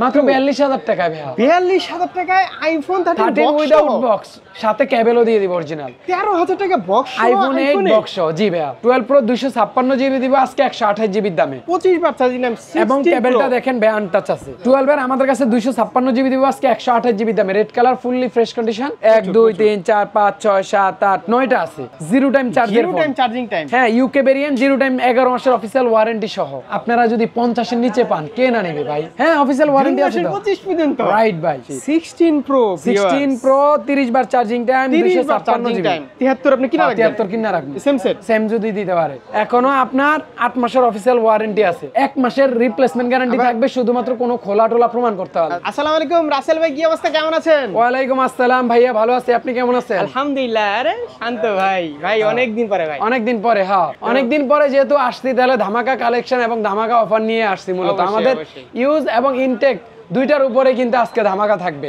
মাত্র 42000 টাকায় ভাইয়া। 42000 টাকায় আইফোন 13 উইদাউট বক্স, সাথে কেবলও দিয়ে দিব অরিজিনাল। 13000 টাকা বক্স আইফোন 8 বক্স জি ভাইয়া। 12 প্রো 256 জিবি দিব আজকে 128 জিবির দামে। 25 বার চার্জিং টাইম এবং কেবলটা দেখেন ভাই আনটাচ আছে। 12 এর আমাদের কাছে 256 জিবি দিব আজকে 128 জিবি দামে। Red colour fully fresh condition. 1 2 3 4 5 6 7 8 9টা আছে। জিরো টাইম চার্জের phone. Zero time charging time. হ্যাঁ ইউকে ভেরিয়েন্ট, জিরো টাইম, 11 মাসের অফিশিয়াল ওয়ারেন্টি সহ। আপনারা যদি 50 এর নিচে পান কে না নেবে ভাই? হ্যাঁ অফিশিয়াল ওয়ারেন্টি আছে তো 25 পর্যন্ত। রাইট ভাই। 16 প্রো 16 প্রো 30 বার চার্জিং টাইম, 256 জিবি। 73 আপনি কিনা রাখবেন? 73 কিনা রাখবেন। সেম সেট সেম যদি দিতে পারে। এখনো আপনার 8 মাসের অফিশিয়াল ওয়ারেন্টি আছে। 1 মাসের রিপ্লেসমেন্ট গ্যারান্টি থাকবে, শুধুমাত্র কোনো খোলা টোলা প্রমাণ করতে হবে। আসসালামু আলাইকুম রাসেল ভাই, কি অবস্থা, কেমন আছেন? ওয়ালাইকুম আসসালাম ভাইয়া, ভালো আছি, আপনি কেমন আছেন? আলহামদুলিল্লাহ। আরে শান্ত ভাই, অনেক দিন পরে ভাই। অনেকদিন পরে, হ্যাঁ অনেকদিন পরে যেহেতু আসছি, তাহলে ধামাকা কালেকশন এবং ধামাকা অফার নিয়ে আসছি। মূলত আমাদের ইউজ এবং ইনটেক দুইটার উপরে কিন্তু আজকে ধামাকা থাকবে।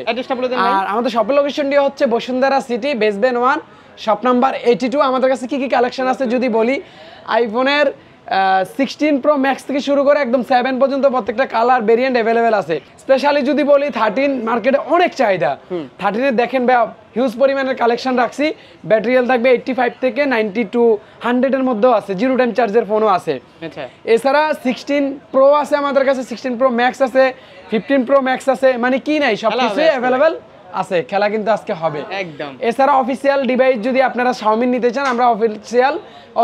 আর আমাদের শপের লোকেশনটি হচ্ছে বসুন্ধরা সিটি, বেসবেন 1, শপ নাম্বার 82। আমাদের কাছে কি কি কালেকশন আছে যদি বলি, আইফোনের 16 প্রো ম্যাক্স থেকে শুরু করে একদম 7 পর্যন্ত প্রত্যেকটা কালার ভেরিয়েন্ট अवेलेबल আছে। স্পেশালি যদি বলি 13 মার্কেটে অনেক চাহিদা। 13 এর দেখেন ভাই হিউজ পরিমাণের কালেকশন রাখছি। ব্যাটারি হেলথ থাকবে 85 থেকে 90 টু 100 এর মধ্যেও আছে। জিরো টাইম চার্জের ফোনও আছে। আচ্ছা, এছাড়া 16 প্রো আছে আমাদের কাছে, 16 প্রো ম্যাক্স আছে, 15 প্রো ম্যাক্স আছে, মানে কি নাই সবকিছু अवेलेबल আছে। খেলা কিন্তু আজকে হবে একদম। এছাড়া অফিসিয়াল ডিভাইস যদি আপনারা Xiaomi নিতে চান, আমরা অফিসিয়াল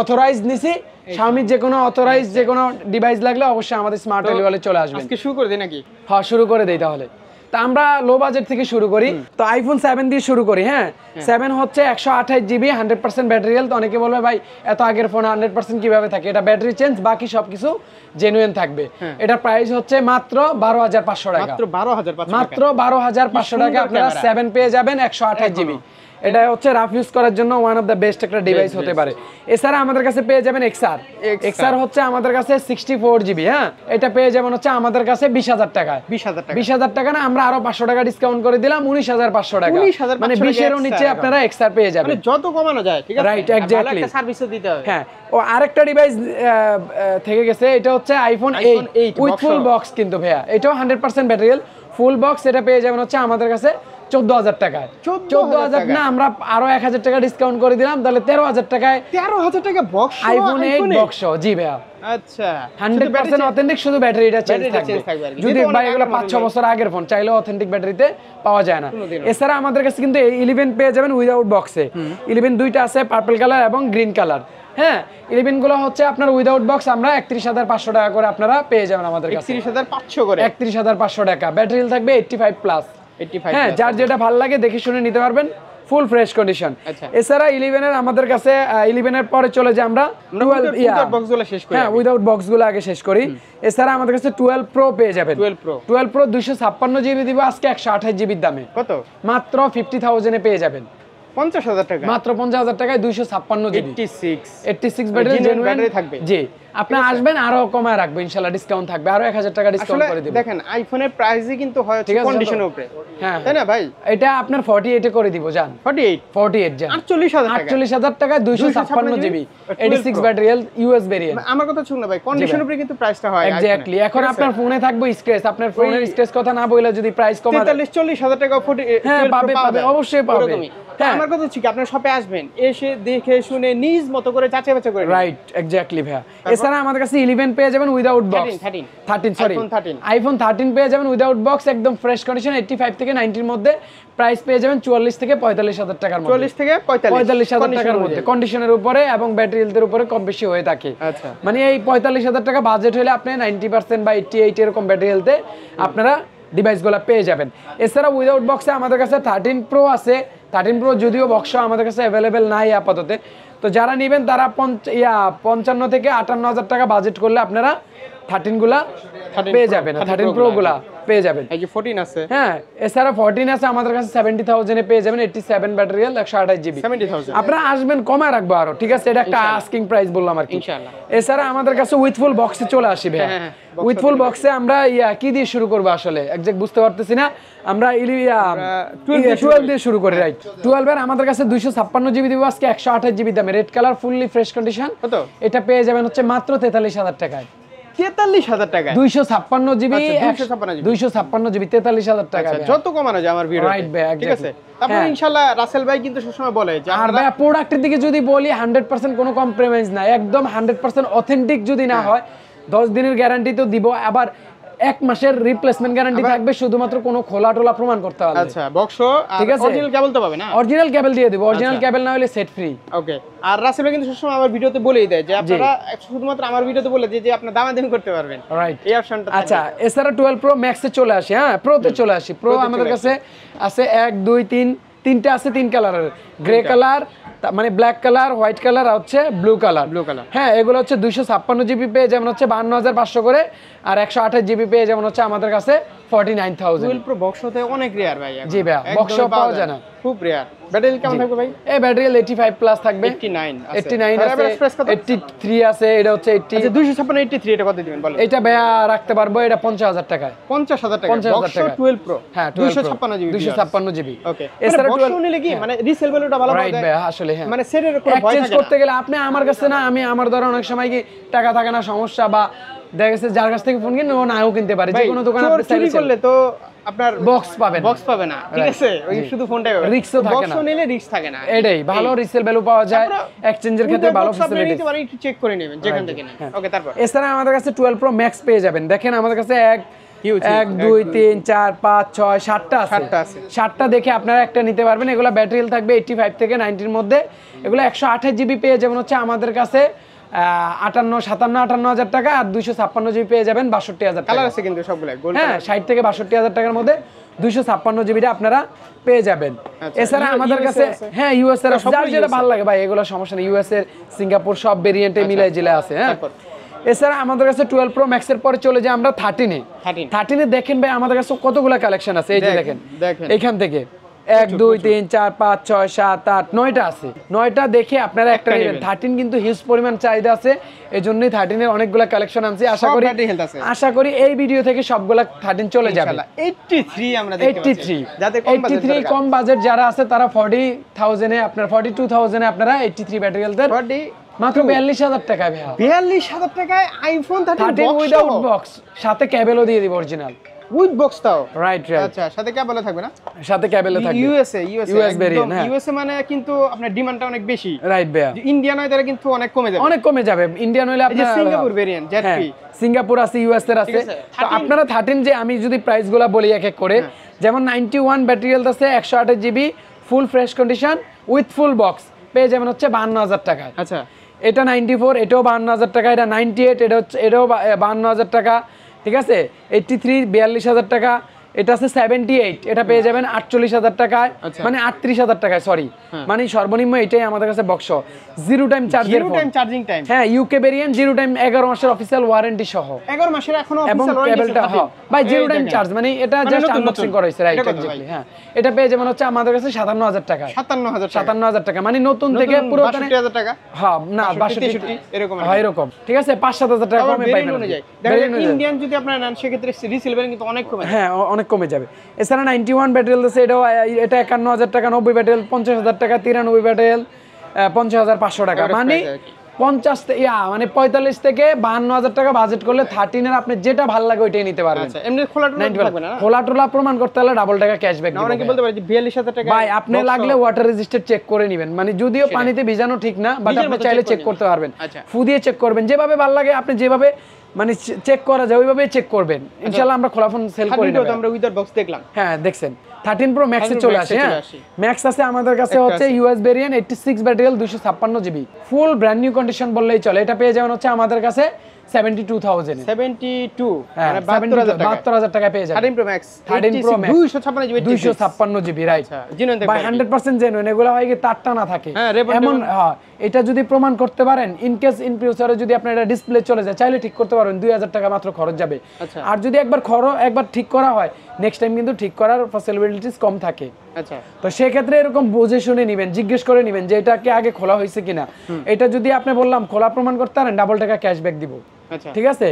অথরাইজ নিছি। Xiaomi যে কোনো অথরাইজ যে কোনো ডিভাইস লাগলে অবশ্যই আমাদের স্মার্ট টেলিওয়ালে চলে আসবেন। আজকে শুরু করে দেই নাকি? হ্যাঁ শুরু করে দেই তাহলে। তা আমরা লো বাজেট থেকে শুরু করি। তো আইফোন 7 দিয়ে শুরু করি। হ্যাঁ 7 হচ্ছে 128 জিবি, 100% ব্যাটারি হেলথ। অনেকে বলবে ভাই এত আগের ফোন 100% কিভাবে থাকে? এটা ব্যাটারি চেঞ্জ, বাকি সবকিছু জেনুইন থাকবে। এটা প্রাইস হচ্ছে মাত্র 12500 টাকা। মাত্র 12500 টাকা আপনারা 7 পেয়ে যাবেন 128 জিবি। এটা হচ্ছে রাফ ইউজ করার জন্য ওয়ান অফ দ্য বেস্ট একটা ডিভাইস হতে পারে। এছাড়া আমাদের কাছে পেয়ে যাবেন XR হচ্ছে আমাদের কাছে 64 জিবি। হ্যাঁ এটা পেয়ে যাবেন হচ্ছে আমাদের কাছে 20000 টাকায়। 20000 টাকা না, আমরা আরো 500 টাকা ডিসকাউন্ট করে দিলাম, 19500 টাকা। মানে 20 এর নিচে আপনারা XR পেয়ে যাবেন। মানে যত কমানো যায়, ঠিক আছে, রাইট এক্স্যাক্টলি। একটা সার্ভিসও দিতে হবে। হ্যাঁ ও আরেকটা ডিভাইস থেকে গেছে, এটা হচ্ছে আইফোন 8 উইথ ফুল বক্স কিন্তু ভাইয়া। এটাও 100% ব্যাটারি হেলথ ফুল বক্স। এটা পেয়ে যাবেন হচ্ছে আমাদের কাছে 14000 টাকায়। 14000 না, আমরা আরো 1000 টাকা ডিসকাউন্ট করে দিলাম, তাহলে 13000 টাকায়। 13000 টাকা বক্স, আইফোন 8 বক্স জি ভাইয়া। আচ্ছা 100% অথেন্টিক, শুধু ব্যাটারিটা চেঞ্জ থাকবে। যদি ভাই এগুলো 5-6 বছর আগের ফোন, চাইলে অথেন্টিক ব্যাটারিতে পাওয়া যায় না। এছাড়া আমাদের কাছে কিন্তু 11 পেয়ে যাবেন উইদাউট বক্সে। 11 দুইটা আছে, পার্পল কালার এবং গ্রিন কালার। হ্যাঁ 11 গুলো হচ্ছে আপনার উইদাউট বক্স, আমরা 31500 টাকা করে আপনারা পেয়ে যাবেন আমাদের কাছে। 31500 করে, 31500 টাকা। ব্যাটারি হেলথ থাকবে 85 প্লাস। হ্যাঁ যার যেটা ভালো লাগে দেখে শুনে নিতে পারবেন, ফুল ফ্রেশ কন্ডিশন। এছাড়া 11 এর আমাদের কাছে 11 এর পরে চলে যে আমরা 12 বক্সগুলো শেষ করি। হ্যাঁ উইদাউট বক্সগুলো আগে শেষ করি। এছাড়া আমাদের কাছে 12 প্রো পেয়ে যাবেন। 12 প্রো 256 জিবি দিব আজকে 128 জিবির দামে। কত? মাত্র 50000 এ পেয়ে যাবেন। 50000 টাকা, মাত্র 50000 টাকায় 256 জিবি। 86 ব্যাটারি জেনুইন থাকবে। জি আপনি আসবেন, আরো কমায় রাখবো ইনশাআল্লাহ, ডিসকাউন্ট থাকবে, আরো 1000 টাকা ডিসকাউন্ট করে দিব। দেখেন আইফোনের প্রাইসই কিন্তু হয় কন্ডিশনের উপরে। হ্যাঁ তাই না ভাই? এটা আপনার 48 এ করে দিব জান। 48 জান। 48000 টাকা 256 GB 86 battery health US variant. আমার কথা শুনুন না ভাই, কন্ডিশনের উপরে কিন্তু প্রাইসটা হয়। এক্স্যাক্টলি। এখন আপনার ফোনে থাকবে স্ক্র্যাচ, আপনার ফোনের স্ক্র্যাচ কথা না বইলা যদি প্রাইস কমা 43-40000 টাকা হ্যাঁ পাবে, অবশ্যই পাবে। হ্যাঁ আমার কথা হচ্ছে কি, আপনার শপে আসবেন, এসে দেখে শুনে নিজ মতো করে যাচাই বাছাই করে। রাইট এক্স্যাক্টলি ভাইয়া। এছাড়া আমাদের কাছে 11 পেয়ে যাবেন উইদাউট বক্স। 13 সরি আইফোন 13 পেয়ে যাবেন উইদাউট বক্স, একদম ফ্রেশ কন্ডিশন, 85 থেকে 90 এর মধ্যে। প্রাইস পেয়ে যাবেন 44 থেকে 45000 টাকার মধ্যে। 44 থেকে 45000 টাকার মধ্যে, কন্ডিশনের উপরে এবং ব্যাটারি হেলথের উপরে কম বেশি হয়ে থাকে। আচ্ছা মানে এই 45000 টাকা বাজেট হলে আপনি 90% বা 88 এরকম ব্যাটারি হেলথে আপনারা ডিভাইসগুলো পেয়ে যাবেন। এছাড়া উইদাউট বক্সে আমাদের কাছে 13 প্রো আছে। 13 প্রো যদিও বক্স আমাদের কাছে অ্যাভেলেবেল নাই আপাতত, তো যারা নেবেন তারা 55 থেকে 58000 টাকা বাজেট করলে আপনারা 13 গুলা পেয়ে যাবেন, 13 প্রো গুলা পেয়ে যাবেন। এই যে 14 আছে। হ্যাঁ এছাড়া 14 আছে আমাদের কাছে 70000 এ পেয়ে যাবেন, 87 ব্যাটারি হেলথ 128 জিবি। 70000 আপনারা আসবেন, কমায় রাখবো আরো, ঠিক আছে? এটা একটা আস্কিং প্রাইস বললাম আর কি ইনশাআল্লাহ। এছাড়া আমাদের কাছে উইথ ফুল বক্সে চলে আসবে। উইথ ফুল বক্সে আমরা কি দিয়ে শুরু করব আসলে এক্সাক্ট বুঝতে পারতেছি না। আমরা 12 দিয়ে শুরু করি। রাইট 12 এর আমাদের কাছে 256 জিবি দিব আজকে 128 জিবি দামে। Red colour fully fresh condition. কত? এটা পেয়ে যাবেন হচ্ছে মাত্র 43000 টাকায়। 43,000 টাকা 256 জিবি, 256 256 জিবি 43,000 টাকা। যত কমানো যায় আমার ভিডিও, রাইট ভাই, ঠিক আছে। তারপর ইনশাআল্লাহ রাসেল ভাই কিন্তু সবসময় বলে যে আর ভাই প্রোডাক্টের দিকে যদি বলি 100% কোনো কম্প্রোমাইজ নাই, একদম 100% অথেন্টিক যদি না হয় 10 দিনের গ্যারান্টি তো দিব, আবার 1 মাসের রিপ্লেসমেন্ট গ্যারান্টি থাকবে, শুধুমাত্র কোনো খোলা টোলা প্রমাণ করতে হবে। আচ্ছা বক্স ঠিক আছে, অরিজিনাল কেবল তো পাবে না? অরিজিনাল কেবল দিয়ে দেব, অরিজিনাল কেবল না হলে সেট ফ্রি। ওকে। আর রাসেল ভাই কিন্তু সবসময় আমার ভিডিওতে বলেই দেয় যে আপনারা শুধুমাত্র আমার ভিডিওতে বলে যে আপনারা দামাদামি করতে পারবেন, রাইট, এই অপশনটা। আচ্ছা এছাড়া 12 প্রো ম্যাক্সে চলে আসি, হ্যাঁ প্রোতে চলে আসি। প্রো আমাদের কাছে আছে 1 2 3 তিনটা আছে, 3 কালারের, গ্রে কালার মানে ব্ল্যাক কালার, হোয়াইট কালার আর হচ্ছে ব্লু কালার। হ্যাঁ এগুলো হচ্ছে 256 জিবি পেয়ে যেমন হচ্ছে 52,500 করে, আর 128 জিবি পেয়ে যেমন হচ্ছে আমাদের কাছে 49,000। 12 প্রো বক্স হতে অনেক রেয়ার ভাই। জি ভাই, বক্স পাওয়া যায় না, খুব রেয়ার। ব্যাটারি কেমন থাকবে ভাই? এই ব্যাটারি 85 প্লাস থাকবে, 89 আছে, 89 আছে, 83 আছে, এটা হচ্ছে 80। আচ্ছা 256 83 এটা কত দিবেন বলেন? এটা ভাইয়া রাখতে পারবো এটা 50,000 টাকায়। 50,000 টাকা বক্স 12 প্রো, হ্যাঁ 256 জিবি, 256 জিবি। ওকে। এছাড়া বক্স নিলে কি মানে রিসেল ভ্যালুটা ভালো পাওয়া যায়? রাইট ভাই, আসলে হ্যাঁ, মানে সেটের কোনো ভয় এক্সচেঞ্জ করতে গেলে আপনি আমার কাছে না, আমি আমার দ্বারা অনেক সময় কি টাকা থাকে না, সমস্যা, বা দেখা গেছে যার কাছ থেকে ফোন কিনে ও নাও কিনতে পারে, যে কোনো দোকানে আপনি চুরি করলে তো আপনার বক্স পাবেন, বক্স পাবে না, ঠিক আছে, ওই শুধু ফোনটাই পাবে, রিস্কও থাকে না। বক্স নিলে রিস্ক থাকে না, এটাই ভালো রিসেল ভ্যালু পাওয়া যায়, এক্সচেঞ্জের ক্ষেত্রে ভালো ফ্যাসিলিটি আপনি একটু চেক করে নেবেন যেখান থেকে নেন। ওকে। তারপর এছাড়া আমাদের কাছে 12 প্রো ম্যাক্স পেয়ে যাবেন। দেখেন আমাদের কাছে 1 2 3 4 5 6 7টা আছে, 7টা দেখে আপনারা একটা নিতে পারবেন। এগুলো ব্যাটারি হেলথ থাকবে 85 থেকে 90 এর মধ্যে। এগুলো 128 জিবি পেয়ে যাবেন হচ্ছে আমাদের কাছে 58 হাজার টাকা, আর 256 জিবি পেয়ে যাবেন 62,000 টাকা। কালার আছে কিন্তু সবগুলো গোল্ড, হ্যাঁ 60 থেকে 62,000 টাকার মধ্যে 256 জিবিটা আপনারা পেয়ে যাবেন। এছাড়া আমাদের কাছে হ্যাঁ ইউএস এর যার যেটা ভালো লাগে ভাই, এগুলো সমস্যা নেই, ইউএস এর সিঙ্গাপুর সব ভেরিয়েন্টে মিলাই জিলা আছে। হ্যাঁ এছাড়া আমাদের কাছে 12 প্রো ম্যাক্স এর পরে চলে যায় আমরা 13 এ দেখেন ভাই আমাদের কাছে কতগুলো কালেকশন আছে। এই যে দেখেন এখান থেকে 1 2 3 4 5 6 7 8 9টা আছে, 9টা দেখে আপনারা একটা নেবেন। 13 কিন্তু হিউজ পরিমাণ চাহিদা আছে, এজন্যই 13 এর অনেকগুলো কালেকশন আনছি। আশা করি এই ভিডিও থেকে সবগুলা 13 চলে যাবে। 83 আমরা দেখতে পাচ্ছি, যাতে 83 কম বাজেট যারা আছে তারা 40,000 এ আপনারা 42,000 এ আপনারা 83 ব্যাটারি হেলথের মাত্র 42,000 টাকায় ভাই, 42,000 টাকায় আইফোন 13 উইদাউট বক্স, সাথে কেবলও দিয়ে দিব অরিজিনাল উইথ বক্স তাও। রাইট। আচ্ছা সাথে কেবল থাকবে না? সাথে কেবল থাকবে। ইউএস ভেরিয়েন্ট, হ্যাঁ ইউএসএ মানে কিন্তু আপনার ডিমান্ডটা অনেক বেশি। রাইট ভাই, ইন্ডিয়ান হয় তারা কিন্তু অনেক কমে যাবে। ইন্ডিয়ান হইলে আপনার সিঙ্গাপুর ভেরিয়েন্ট জেডপি, সিঙ্গাপুর আছে, ইউএস এর আছে। তো আপনারা 13 যে আমি যদি প্রাইসগুলো বলি এক এক করে, যেমন 91 ব্যাটারি হেলথ আছে 128 GB full fresh condition with full box পেয়ে যাবেন হচ্ছে 52,000 টাকায়। আচ্ছা এটা 94, এটাও 52,000 টাকা, এটা 98, এটা হচ্ছে এটাও 52,000 টাকা, ঠিক আছে। 83 42,000 টাকা, এটা আছে 78, এটা পেয়ে যাবেন 48,000 টাকায়, মানে 38,000 টাকায়, সরি মানে সর্বনিম্ন এটাই আমাদের কাছে box. Zero time charging time, হ্যাঁ ইউকে ভেরিয়েন্ট, জিরো টাইম 11 মাসের অফিশিয়াল ওয়ারেন্টি সহ, 11 মাসের এখনো এবং কেবলটা ভাই জিরো টাইম চার্জ, মানে এটা জাস্ট আনবক্সিং করা হয়েছে। রাইট এক্স্যাক্টলি, হ্যাঁ এটা পেয়ে যাবেন হচ্ছে আমাদের কাছে 57,000 টাকা, 57,000 টাকা, মানে নতুন থেকে পুরো 62,000 টাকা, হ্যাঁ না 62 এরকম হয়, এরকম ঠিক আছে, 5-7,000 টাকা কমে পাইবেন। ইন্ডিয়ান যদি আপনারা নেন সেক্ষেত্রে রিসেল ভ্যালু কিন্তু অনেক কমে, হ্যাঁ অনেক কমে যাবে। এছাড়া 91 ব্যাটারি হেলথ আছে, এটা 51,000 টাকা, 90 ব্যাটারি হেলথ 50,000 টাকা, 93 ব্যাটারি হেলথ 50,500 টাকা, মানে 45 থেকে 52,000 টাকা বাজেট করলে 13 এর আপনি যেটা ভালো লাগে ওইটাই নিতে পারবেন। আচ্ছা এমনি খোলা টোলা প্রমাণ করতে হলে ডাবল টাকা ক্যাশব্যাক দিবেন। অনেকে বলতে পারে যে 42,000 টাকা ভাই আপনি লাগলে ওয়াটার রেজিস্টার চেক করে নেবেন, মানে যদিও পানিতে ভিজানো ঠিক না, বাট আপনি চাইলে চেক করতে পারবেন, ফু দিয়ে চেক করবেন, যেভাবে ভালো লাগে আপনি যেভাবে মানে চেক করা যায় ওইভাবেই চেক করবেন। ইনশাআল্লাহ আমরা খোলা ফোন সেল করি না, আমরা উইদাউট বক্স দেখলাম। হ্যাঁ দেখছেন 13 প্রো ম্যাক্সে চলে আসে। হ্যাঁ ম্যাক্স আছে আমাদের কাছে হচ্ছে US variant 86 battery health 256 GB full brand new condition বললেই চলে। এটা পেয়ে যাবেন হচ্ছে আমাদের কাছে 72,000 মানে 72,000 টাকা পেয়ে যাবেন। 13 pro max 256 GB right by 100% genuine. এগুলো হয় কি তারটা না থাকে এমন, হ্যাঁ এটা যদি প্রমাণ করতে পারেন, ইন কেস ইন ফিউচারে যদি আপনার এটা ডিসপ্লে চলে যায় চাইলে ঠিক করতে পারবেন, 2,000 টাকা মাত্র খরচ যাবে। আর যদি একবার ঠিক করা হয় নেক্সট টাইম কিন্তু ঠিক করার পসিবিলিটিস কম থাকে। আচ্ছা তো সেই ক্ষেত্রে এরকম বুঝে শুনে নেবেন, জিজ্ঞেস করে নেবেন যে এটাকে আগে খোলা হয়েছে কিনা। এটা যদি আপনি বললাম খোলা প্রমাণ করতে পারেন ডাবল টাকা ক্যাশব্যাক দিব, ঠিক আছে।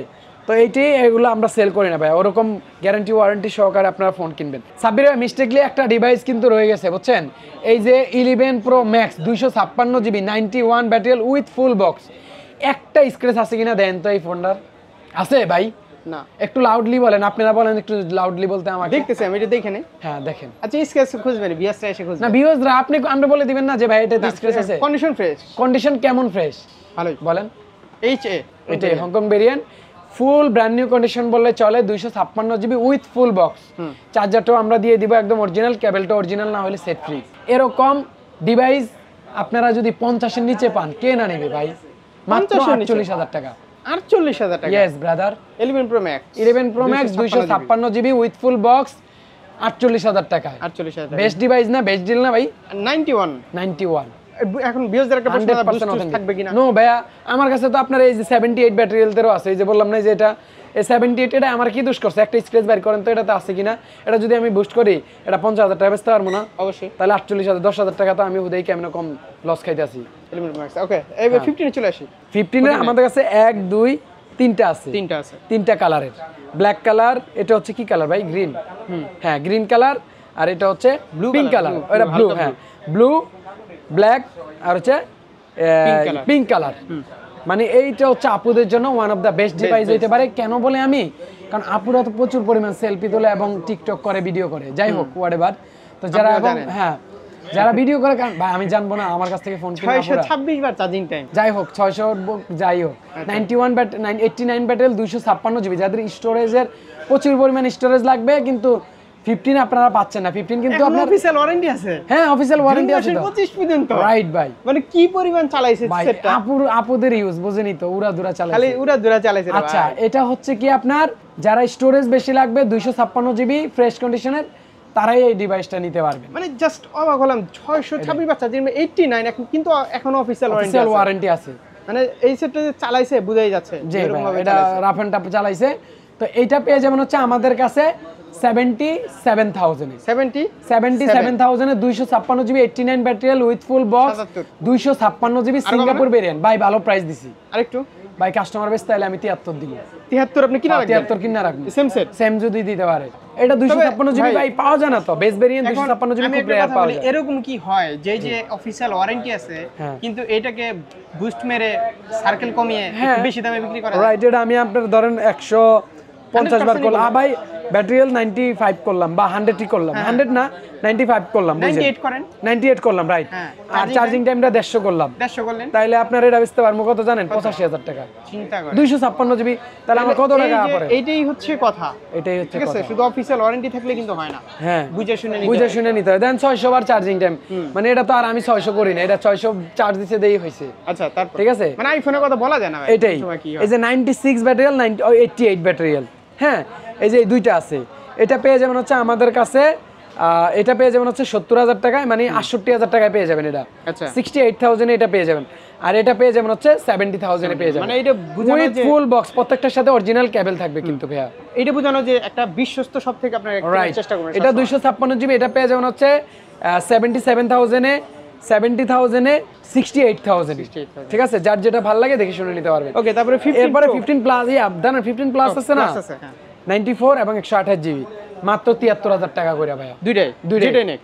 তো এইটাই এগুলো আমরা সেল করি না ভাই, ওরকম গ্যারান্টি ওয়ারেন্টি সহকারে আপনারা ফোন কিনবেন। সাব্বির ভাই মিস্টেকলি একটা ডিভাইস কিন্তু রয়ে গেছে বুঝছেন, এই যে 11 pro max 256 GB 91 battery with full box, একটা স্ক্র্যাচ আছে কিনা দেন তো এই ফোনটার। আছে ভাই? না, একটু লাউডলি বলেন, আপনারা বলেন একটু লাউডলি বলতে আমাকে। দেখতেছি আমি, এটা দেখে নেই। হ্যাঁ দেখেন। আচ্ছা, স্ক্র্যাচ খুঁজবেন, ভিউয়ার্সরা এসে খুঁজবে না ভিউয়ার্সরা আপনি বলে দিবেন না যে ভাই এটা স্ক্র্যাচ আছে। কন্ডিশন ফ্রেশ, কন্ডিশন কেমন ফ্রেশ ভালোই বলেন। HA এটাই হংকং ভেরিয়েন্ট, ফুল ব্র্যান্ড নিউ কন্ডিশন বললে চলে, 256 জিবি উইথ ফুল বক্স। চার্জারটাও আমরা দিয়ে দিব একদম অরিজিনাল, কেবলটা অরিজিনাল না হলে সেট ফ্রি। এরকম ডিভাইস আপনারা যদি 50-এর নিচে পান কে না নেবে ভাই? মাত্র 48,000 টাকা। 48,000 টাকা। Yes brother. 11 Pro Max 256 GB with full box 48,000 টাকায়। 48,000 টাকা। বেস্ট ডিভাইস না, বেস্ট ডিল না ভাই? 91 এখন ভিউয়ারদের একটা প্রশ্ন থাকবে কিনা? নো ভাইয়া, আমার কাছে তো আপনার এই যে 78 ব্যাটারি হেলথেরও আছে, এই যে বললাম না যে এটা এই 78, এটা আমার কি দোষ করছে? একটা স্ক্র্যাচ বাইর করেন তো এটাতে আছে কিনা। এটা যদি আমি বুস্ট করি এটা 50,000 টাকা বেচতে পারবো না? অবশ্যই। তাহলে 48,000, 10,000 টাকা তো আমি হুদেই কেমন কম লস খাইতে আছি। 11 Pro Max ওকে, এবার 15 এ চলে আসি। 15 এর আমাদের কাছে 1 2 3টা আছে। 3টা আছে, 3টা কালারের। ব্ল্যাক কালার, এটা হচ্ছে কি কালার ভাই? গ্রিন। হ্যাঁ গ্রিন কালার। আর এটা হচ্ছে পিঙ্ক কালার। এটা ব্লু। হ্যাঁ ব্লু, ব্ল্যাক আর হচ্ছে পিঙ্ক কালার। মানে এইটা হচ্ছে আপুদের জন্য one of the best device হইতে পারে। কেন বলে আমি, কারণ আপুরা তো প্রচুর পরিমাণ সেলফি তোলে এবং টিকটক করে, ভিডিও করে, যাই হোক হোয়াটএভার। তো যারা এবং হ্যাঁ যারা ভিডিও করে, ভাই আমি জানবো না আমার কাছ থেকে ফোন কিনে 626 বার চার্জিং টাইম, যাই হোক 600 যাই হোক 89 ব্যাটারি 256 জিবি, যাদের স্টোরেজের প্রচুর পরিমাণ স্টোরেজ লাগবে, কিন্তু 15 আপনারা পাচ্ছেন না। 15 কিন্তু আপনার অফিশিয়াল ওয়ারেন্টি আছে। হ্যাঁ অফিশিয়াল ওয়ারেন্টি আছে তো 25 পর্যন্ত। রাইট ভাই। মানে কি পরিমাণ চালাইছে সেটটা? আপুদের ইউজ বুঝেনি তো, উড়াদুরা চালাইছে, খালি উড়াদুরা চালাইছে। আচ্ছা এটা হচ্ছে কি আপনার যারা স্টোরেজ বেশি লাগবে 256 জিবি ফ্রেশ কন্ডিশনের, তারাই এই ডিভাইসটা নিতে পারবে। মানে জাস্ট অবাক হলাম, 626 বার চার্জিং 89 এখন, কিন্তু এখনো অফিশিয়াল ওয়ারেন্টি আছে। মানে এই সেটটা যে চালাইছে বুঝাই যাচ্ছে যে এটা রাফ এন্ড টাফ চালাইছে। তো এইটা পেয়ে যেমন হচ্ছে আমাদের কাছে 77,000 এ 256 GB 89 battery with full box 256 GB Singapore variant. ভাই ভালো প্রাইস দিছি। আরেকটু ভাই কাস্টমার বেস তাইলে আমি 73 দিব। 73 আপনি কিনা রাখবেন? 73 কিনা রাখবেন। সেম সেট, সেম যদি দিতে পারে। এটা 256 জিবি ভাই পাওয়া যায় না তো, বেস ভেরিয়েন্ট 256 জিবি খুব রেয়ার পাওয়া যায়। এরকম কি হয় যে অফিশিয়াল ওয়ারেন্টি আছে কিন্তু এটাকে বুস্ট মেরে সার্কেল কমিয়ে একটু বেশি দামে বিক্রি করা যায়? রাইট, এটা আমি আপনার ধরেন 150 বার করলাম, ভাই ব্যাটারি 95 করলাম বা 100 করলাম, 100 না 95 করলাম, 98 করেন, 98 করলাম রাইট। আর চার্জিং টাইমটা 150 করলাম, 150 করলেন, তাইলে আপনার এটা বেচতে পারবো কত জানেন? 85,000 টাকা। চিন্তা করেন 256 জিবি, তাহলে আমার কত টাকা পড়ে? এইটাই হচ্ছে কথা, এটাই হচ্ছে ঠিক আছে। শুধু অফিশিয়াল ওয়ারেন্টি থাকলে কিন্তু হয় না, হ্যাঁ বুঝে শুনে নিতে হয়। দেন 600 বার চার্জিং টাইম, মানে এটা তো আর আমি 600 করি না, এটা 600 চার্জ দিতে দেই হইছে। আচ্ছা তারপর ঠিক আছে, মানে আইফোনের কথা বলা যায় না ভাই, এটাই। এই যে 96 ব্যাটারি 88 ব্যাটারি, হ্যাঁ এই যে দুইটা আছে। এটা পেয়ে যাবেন হচ্ছে আমাদের কাছে, এটা পেয়ে যাবেন হচ্ছে 70,000 টাকায়, মানে 68,000 টাকায় পেয়ে যাবেন এটা। আচ্ছা 68,000 এটা পেয়ে যাবেন। আর এটা পেয়ে যাবেন হচ্ছে 70,000 এ পেয়ে যাবেন। মানে এটা বুঝানো যে ফুল বক্স, প্রত্যেকটার সাথে অরিজিনাল কেবল থাকবে কিন্তু ভাইয়া। এটা বুঝানো যে একটা বিশ্বস্ত সব থেকে আপনারা চেষ্টা করবেন। এটা 256 জিবি, এটা পেয়ে যাবেন হচ্ছে 77,000 এ, 70,000 এ, 68,000। ঠিক আছে, যার যেটা ভালো লাগে দেখে শুনে নিতে পারবেন। ওকে, তারপরে 15 প্লাস, আপনার 15 প্লাস আছে না, 94 এবং 128 জিবি, মাত্র 73,000 টাকা করে ভাইয়া। দুইটাই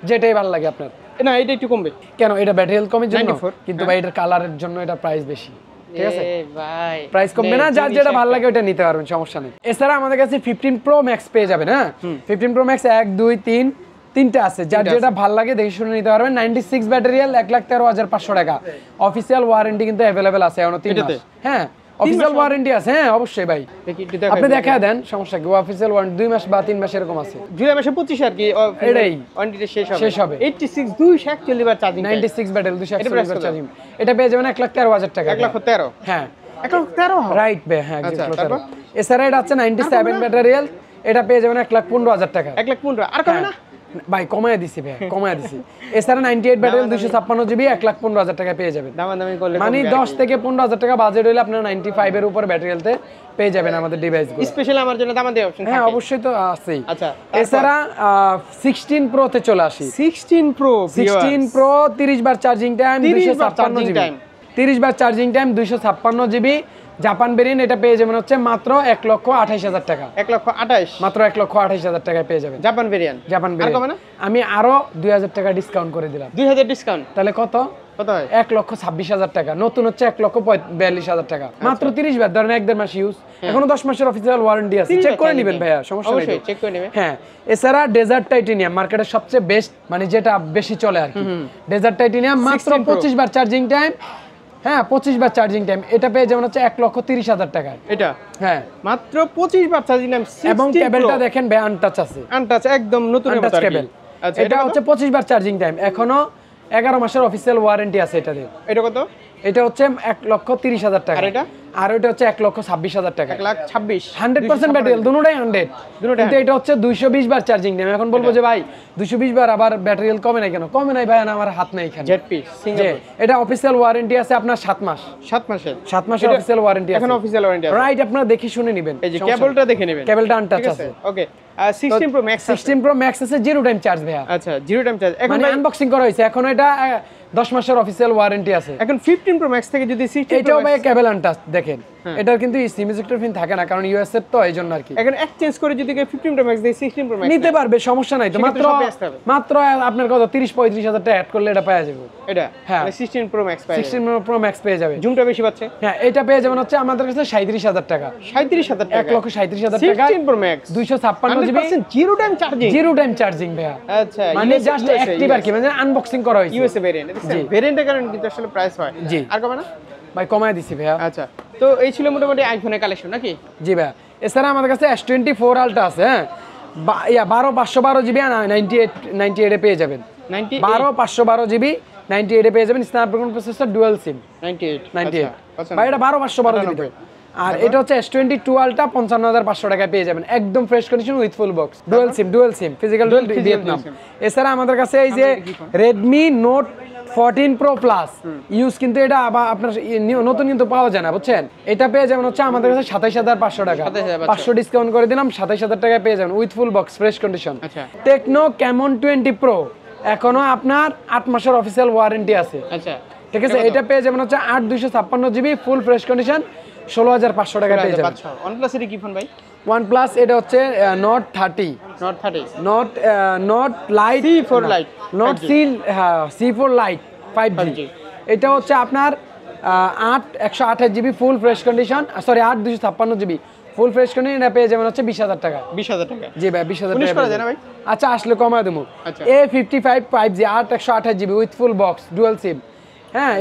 যেটাই ভালো লাগে আপনার। না এটা একটু কমবে কেন? এটা ব্যাটারি হেলথ কমের জন্য, 94 কিন্তু ভাই এটার কালারের জন্য এটা প্রাইস বেশি। ঠিক আছে ভাই, প্রাইস কমবে না, যার যেটা ভালো লাগে ওটা নিতে পারবেন, সমস্যা নেই। এছাড়া আমাদের কাছে 15 প্রো ম্যাক্স পেয়ে যাবেন। হ্যাঁ 15 প্রো ম্যাক্স 1 2 3 তিনটা আছে, যার যেটা ভালো লাগে দেখে শুনে নিতে পারবেন। 96 ব্যাটারি, 1,13,500 টাকা। অফিশিয়াল ওয়ারেন্টি কিন্তু अवेलेबल আছে এখনো 3 মাস। হ্যাঁ অফিশিয়াল ওয়ারেন্টি আছে, হ্যাঁ অবশ্যই ভাই। আপনি দেখায় দেন, সমস্যা কি? অফিশিয়াল ওয়ারেন্টি 2 মাস বা 3 মাস এরকম আছে। জুলাই মাসে 25 আর কি এটাই ওয়ারেন্টিটা শেষ হবে। 86 241 বার চার্জিং, 96 ব্যাটারি 241 বার চার্জিং, এটা পেয়ে যাবেন 1,13,000 টাকা। 1,13,000, হ্যাঁ 1,13,000 রাইট ভাই, হ্যাঁ আচ্ছা, 1,13,000। এছাড়া এটা আছে 97 ব্যাটারি, এটা পেয়ে যাবেন 1,15,000 টাকা। 1,15,000 আর কমে না ভাই? কমায় দিছি ভাই, কমায় দিছি। এছাড়া 98 ব্যাটারি 256 জিবি 1,15,000 টাকা পেয়ে যাবেন। দামাদামি করলে মানে 10 থেকে 15,000 টাকা বাজেট হলে আপনারা 95 এর উপর ব্যাটারি হেলথে পেয়ে যাবেন আমাদের ডিভাইসগুলো। স্পেশালি আমার জন্য দাম দেওয়া অপশন থাকে। হ্যাঁ অবশ্যই তো আছেই। আচ্ছা এছাড়া 16 প্রো তে চলে আসি। 16 প্রো 30 বার চার্জিং টাইম, 256 জিবি, 30 বার charging time, 256 GB, Japan variant এটা পেয়ে যাবেন হচ্ছে মাত্র 1,28,000 টাকা। 1,28,000 মাত্র 1,28,000 টাকায় পেয়ে যাবেন জাপান ভেরিয়েন্ট। জাপান ভেরিয়েন্ট আমি আরো 2,000 টাকা ডিসকাউন্ট করে দিলাম। 2,000 ডিসকাউন্ট, তাহলে কত হয়? 1,26,000 টাকা। নতুন হচ্ছে 1,42,000 টাকা। মাত্র 30 বার, ধরেন 1-1.5 মাস ইউজ, এখনো 10 মাসের অফিসিয়াল ওয়ারেন্টি আছে, চেক করে নেবেন ভাইয়া, সমস্যা নেই, অবশ্যই চেক করে নেবেন। হ্যাঁ। এছাড়া ডেজার্ট টাইটেনিয়াম মার্কেটের সবচেয়ে বেস্ট, মানে যেটা বেশি চলে আর কি, ডেজার্ট টাইটেনিয়াম মাত্র 25 বার চার্জিং টাইম। হ্যাঁ 25 বার চার্জিং টাইম, এটা পেয়ে যেমন হচ্ছে 1,30,000 টাকায়। এটা হ্যাঁ মাত্র 25 বার চার্জিং টাইম। এবং কেবলটা দেখেন ভাই আনটাচ আছে, আনটাচ একদম নতুন কেবল। এটা হচ্ছে 25 বার চার্জিং টাইম, এখনো 11 মাসের অফিসিয়াল ওয়ারেন্টি আছে এটাতে। এটা কত? এটা হচ্ছে 1,30,000 টাকা। আর এটা? আর এটা হচ্ছে 1,26,000 টাকা। 1,26,000 100% ব্যাটারি, দুটোটাই 100। কিন্তু এটা হচ্ছে 220 বার চার্জিং টাইম। এখন বলবো যে ভাই 220 বার আবার ব্যাটারি কমে নাই কেন? কমে নাই ভাই, আমার হাত নাই এখানে। জেডপি সিঙ্গাপুর, এটা অফিসিয়াল ওয়ারেন্টি আছে আপনার 7 মাস। 7 মাসের 7 মাসের অফিসিয়াল ওয়ারেন্টি আছে, এখন অফিসিয়াল ওয়ারেন্টি আছে। রাইট, আপনারা দেখে শুনে নেবেন। এই যে কেবলটা দেখে নেবেন, কেবলটা আনটাচ আছে। ওকে। 16 প্রো ম্যাক্স, 16 প্রো ম্যাক্স আছে, জিরো টাইম চার্জ ভাইয়া। আচ্ছা জিরো টাইম চার্জ। এখন মানে আনবক্সিং করা হয়েছে, এখন এটা 10 মাসের অফিসিয়াল ওয়ারেন্টি আছে। এখন 15 প্রো ম্যাক্স থেকে যদি 16 এটাও ভাই কেবল আনটাচ দেখেন, এটার কিন্তু সিম ইজেক্টর পিন থাকে না, কারণ ইউএস এর তো এইজন্য আর কি। এখন এক্সচেঞ্জ করে যদি 15 প্রো ম্যাক্স দেই 16 প্রো ম্যাক্স নিতে পারবে, সমস্যা নাই তো। মাত্র আপনার কত 30-35,000 টাকা অ্যাড করলে এটা পাওয়া যাবে। এটা হ্যাঁ মানে 16 প্রো ম্যাক্স পায়, 16 প্রো ম্যাক্স পেয়ে যাবে। জুমটা বেশি পাচ্ছে। হ্যাঁ এটা পেয়ে যাবেন হচ্ছে আমাদের কাছে 37,000 টাকা। 37,000 টাকা, 1,37,000 টাকা। 16 pro max 256 GB, zero time charging. Zero time charging ভাইয়া। আচ্ছা মানে জাস্ট অ্যাক্টিভ আর কি, মানে আনবক্সিং করা হয়েছে। ইউএসএ ভেরিয়েন্ট, ভেরিয়েন্টের কারণে কিন্তু আসলে প্রাইস হয়। জি আর কমে না ভাই, কমায় দিছি ভাইয়া। আচ্ছা, তো এই ছিল মোটামুটি আইফোনের কালেকশন নাকি? জি ভাইয়া। এছাড়া আমাদের কাছে S24 আলট্রা আছে। হ্যাঁ 512 জিবি 98 এ পেয়ে যাবেন। 512 জিবি 98 এ পেয়ে যাবেন। Snapdragon processor dual SIM 98। ভাই এটা 512 জিবি। আর এটা হচ্ছে S22 আলট্রা 55,500 টাকায় পেয়ে যাবেন, একদম fresh condition with full box, dual SIM physical Vietnam. এছাড়া আমাদের কাছে এই যে Redmi Note 14 Pro Plus use, কিন্তু এটা আবার আপনার নতুন কিন্তু পাওয়া যায় না, বুঝছেন? এটা পেয়ে যাবেন হচ্ছে আমাদের কাছে 27,500 টাকা, 500 ডিসকাউন্ট করে দিলাম, 27,000 টাকায় পেয়ে যাবেন with full box fresh condition. Tecno Camon 20 Pro এখনো আপনার 8 মাসের অফিসিয়াল ওয়ারেন্টি আছে। আচ্ছা ঠিক আছে, এটা পেয়ে যাবেন হচ্ছে 8/256 জিবি ফুল ফ্রেশ কন্ডিশন 16,500 টাকা পেয়ে যাবেন। OnePlus এর কি ফোন ভাই? OnePlus এটা হচ্ছে Note 30, Note Lite, C4 Lite, Note C4 Lite 5G। এটা হচ্ছে আপনার 128 GB full fresh condition, sorry 8/256 GB full fresh condition, এটা পেয়ে যাবেন হচ্ছে 20,000 টাকা। 20,000 টাকা? জি ভাই 20,000 টাকা করা যায় না ভাই? আচ্ছা আসলে কমায় দেবো। A55 5G 128 GB with full box dual SIM. হ্যাঁ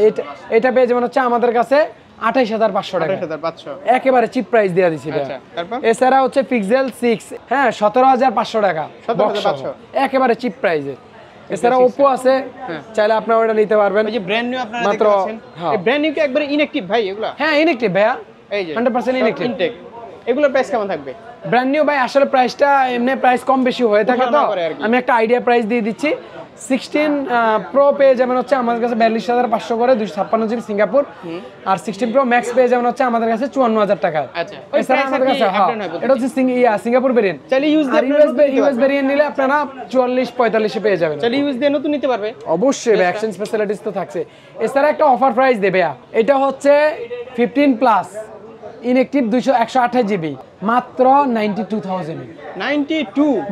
এটা পেয়ে যাবেন হচ্ছে আমাদের কাছে 28,500 টাকা, 28,500 একেবারে চিপ প্রাইস দিয়ে দিছি। এছাড়া হচ্ছে Pixel 6, হ্যাঁ 17,500 টাকা, 17,500 একেবারে চিপ প্রাইসে। এছাড়া Oppo আছে, চাইলে আপনারা ওটা নিতে পারবেন। এই যে ব্র্যান্ড নিউ আপনারা দেখতে পাচ্ছেন, এই ব্র্যান্ড নিউ কি একবারে ইনঅ্যাকটিভ ভাই এগুলা? হ্যাঁ ইনঅ্যাকটিভ ভাইয়া, এই যে 100% ইনঅ্যাকটিভ। এগুলোর প্রাইস কেমন থাকবে? ব্র্যান্ড নিউ ভাই আসলে প্রাইসটা এমনি প্রাইস কম বেশি হয়ে থাকে, তো আমি একটা আইডিয়া প্রাইস দিয়ে দিচ্ছি। 16 Pro পেয়ে যাবেন হচ্ছে আমাদের কাছে 42,500 করে, 256 জিবি সিঙ্গাপুর। আর 16 Pro Max পেয়ে যাবেন হচ্ছে আমাদের কাছে 54,000 টাকায়। আচ্ছা, এছাড়া আমাদের কাছে এটা হচ্ছে সিঙ্গাপুর ভেরিয়েন্ট। চাইলে ইউএস ভেরিয়েন্ট নিলে আপনারা 44-45 পেয়ে যাবেন। চাইলে ইউএস দিয়ে নতুন নিতে পারবে, অবশ্যই এক্সচেঞ্জ ফ্যাসিলিটিস তো থাকছে। এছাড়া একটা অফার প্রাইস দেবে, এটা হচ্ছে 15 প্লাস ইনঅ্যাকটিভ 128 জিবি মাত্র 92,000,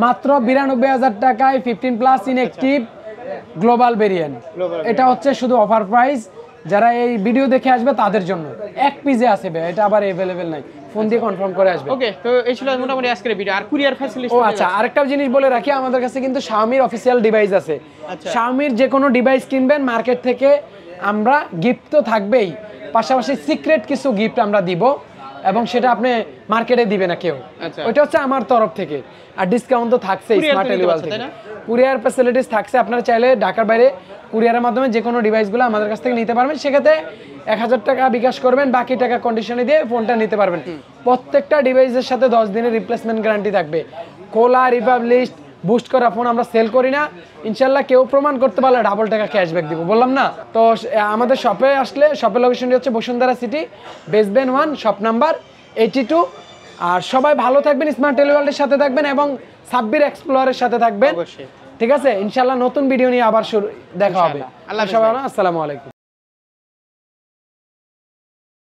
মাত্র 92,000 টাকায় 15 প্লাস ইনঅ্যাকটিভ গ্লোবাল ভেরিয়েন্ট। এটা হচ্ছে শুধু অফার প্রাইস, যারা এই ভিডিও দেখে আসবে তাদের জন্য। এক পিসে আছে ভাই, এটা আবার अवेलेबल নাই, ফোন দিয়ে কনফার্ম করে আসবে। ওকে, তো এই ছিল মোটামুটি আজকের ভিডিও। আর কুরিয়ার ফ্যাসিলিটি? ও আচ্ছা, আরেকটা জিনিস বলে রাখি, আমাদের কাছে কিন্তু Xiaomi অফিশিয়াল ডিভাইস আছে। Xiaomi যে কোনো ডিভাইস কিনবেন মার্কেট থেকে, আমরা গিফট তো থাকবেই, পাশাপাশি সিক্রেট কিছু গিফট আমরা দিব, এবং সেটা আপনি মার্কেটে দিবে না কেউ। ওইটা হচ্ছে আমার তরফ থেকে। আর ডিসকাউন্ট তো থাকছেই স্মার্ট টেলিওয়াল থেকে, কুরিয়ার ফ্যাসিলিটিস থাকছে। আপনারা চাইলে ঢাকার বাইরে কুরিয়ারের মাধ্যমে যে কোনো ডিভাইসগুলো আমাদের কাছ থেকে নিতে পারবেন। সেক্ষেত্রে 1,000 টাকা বিকাশ করবেন, বাকি টাকা কন্ডিশনে দিয়ে ফোনটা নিতে পারবেন। প্রত্যেকটা ডিভাইসের সাথে 10 দিনের রিপ্লেসমেন্ট গ্যারান্টি থাকবে। কোলা, রিপাবলিক, বুস্ট করা ফোন আমরা সেল করি না, ইনশাল্লাহ। কেউ প্রমাণ করতে পারলে ডাবল টাকা ক্যাশব্যাক দিব, বললাম না? তো আমাদের শপে আসলে, শপের লোকেশনটি হচ্ছে বসুন্ধরা সিটি, বেসবেন 1, শপ নাম্বার 82। আর সবাই ভালো থাকবেন, স্মার্ট টেলিওয়ালের সাথে থাকবেন, এবং সাব্বির এক্সপ্লোরারের সাথে থাকবেন। ঠিক আছে, ইনশাল্লাহ নতুন ভিডিও নিয়ে আবার দেখা হবে। আল্লাহ, আসসালামু আলাইকুম।